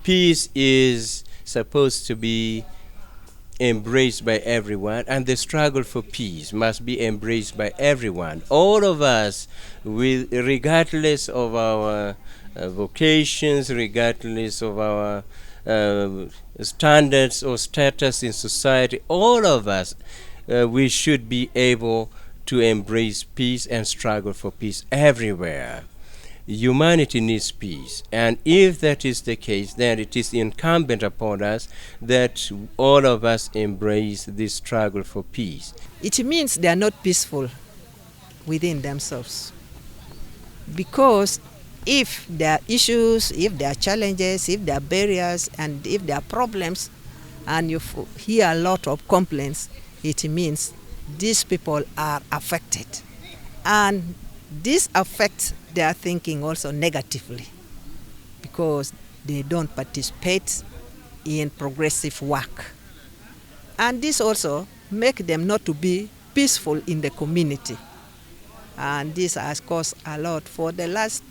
peace is supposed to be embraced by everyone, and the struggle for peace must be embraced by everyone. All of us, regardless of our vocations, regardless of our standards or status in society, all of us, we should be able to embrace peace and struggle for peace everywhere. Humanity needs peace, and if that is the case, then it is incumbent upon us that all of us embrace this struggle for peace. It means they are not peaceful within themselves, because if there are issues, if there are challenges, if there are barriers, and if there are problems, and you hear a lot of complaints, it means these people are affected, and this affects their thinking also negatively, because they don't participate in progressive work. And this also makes them not to be peaceful in the community. And this has caused a lot. For the last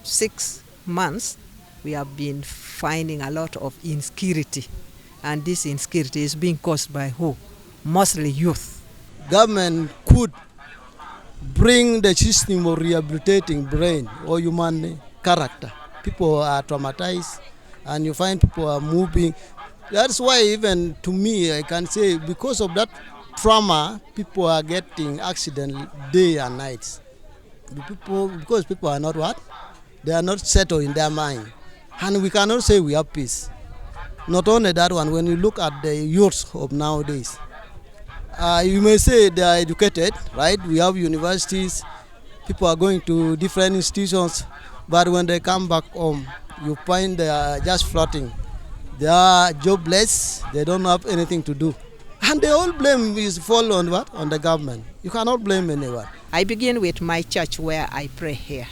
6 months, we have been finding a lot of insecurity. And this insecurity is being caused by who? Mostly youth. Government could bring the system of rehabilitating brain or human character. People are traumatized, and you find people are moving. That's why even to me, I can say because of that trauma, people are getting accidents day and night. Because people are not what? They are not settled in their mind. And we cannot say we have peace. Not only that one, when you look at the youth of nowadays, you may say they are educated, right? We have universities, people are going to different institutions, but when they come back home, you find they are just floating. They are jobless, they don't have anything to do. And the whole blame is fall on what? On the government. You cannot blame anyone. I begin with my church where I pray here.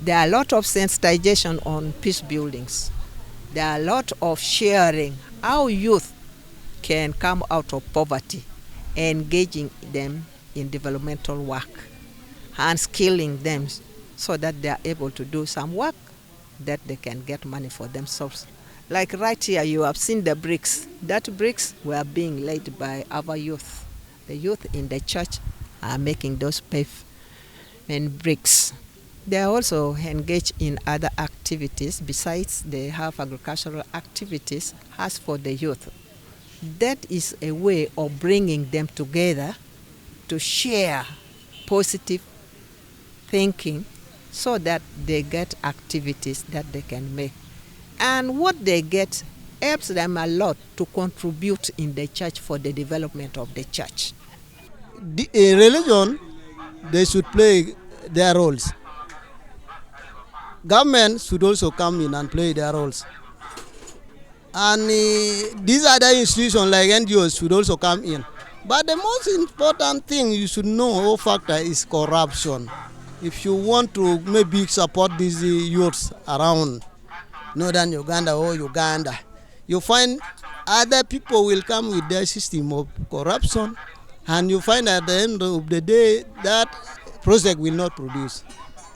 There are a lot of sensitization on peace buildings. There are a lot of sharing how youth can come out of poverty, engaging them in developmental work and skilling them so that they are able to do some work that they can get money for themselves. Like right here, you have seen the bricks. That bricks were being laid by our youth. The youth in the church are making those pavement bricks. They are also engaged in other activities. Besides, they have agricultural activities. As for the youth, that is a way of bringing them together to share positive thinking so that they get activities that they can make. And what they get helps them a lot to contribute in the church for the development of the church. In religion, they should play their roles. Government should also come in and play their roles. And these other institutions like NGOs should also come in. But the most important thing you should know factor is corruption. If you want to maybe support these youths around northern Uganda or Uganda, you find other people will come with their system of corruption, and you find at the end of the day that project will not produce.